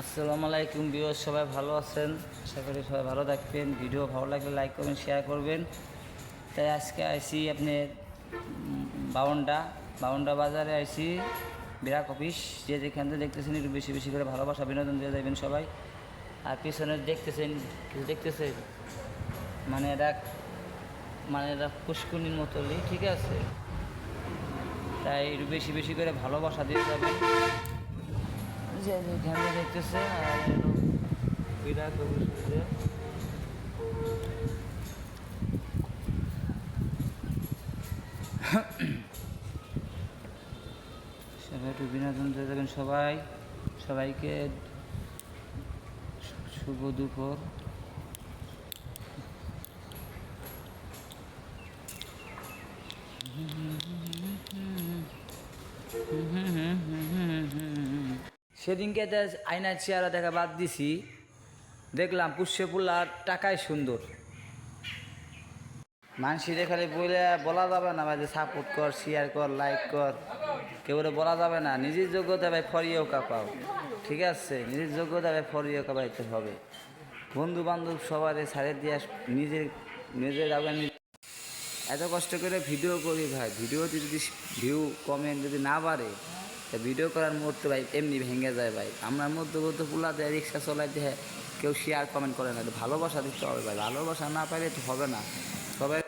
আসসালামু আলাইকুম ভিউয়ার্স, সবাই ভালো আছেন? আশা করি সবাই ভালো থাকবেন। ভিডিও ভালো লাগলে লাইক করবেন, শেয়ার করবেন। তাই আজকে আইসি আপনার বাউন্ডা বাজারে আইসি বিরাক অফিস। যে যেখান থেকে দেখতেছেন একটু বেশি বেশি করে ভালোবাসা বিনোদন দিয়ে যাবেন সবাই। আর পিছনে দেখতেছেন মানে এটা পুষ্কুনির মতোই, ঠিক আছে? তাই একটু বেশি বেশি করে ভালোবাসা দিয়ে যাবেন যে যেখানে দেখতেছে। আর বিরাট অফিসে সবাই একটু বিনোদন দিয়ে যাবেন সবাইকে শুভ দুপুর। সেদিনকে আয়নার চেহারা দেখা বাদ দিছি, দেখলাম পুষ্যপুল্লার টাকাই সুন্দর। মানুষের খালি বলা যাবে না ভাই যে সাপোর্ট কর, শেয়ার কর, লাইক কর, কেউ বলা যাবে না। নিজের যোগ্যতা ভাই ফরিয়েও কাঁপাও, ঠিক আছে? নিজের যোগ্যতা ভাই ফরিয়েও কাঁপাইতে হবে। বন্ধু বান্ধব সবার ছাড়ে দিয়ে নিজের আগে এত কষ্ট করে ভিডিও করি ভাই, ভিডিওতে যদি ভিউ কমেন্ট যদি না বাড়ে, তা ভিডিও করার মুহূর্তে ভাই এমনি ভেঙে যায় ভাই। আমরা মধ্যবর্তী পুলা দেয় রিক্সা চলাইতে কেউ শেয়ার কমেন্ট করে না। ভালোবাসা দিতে হবে ভাই, ভালোবাসা না পাইলে তো হবে না। সবাই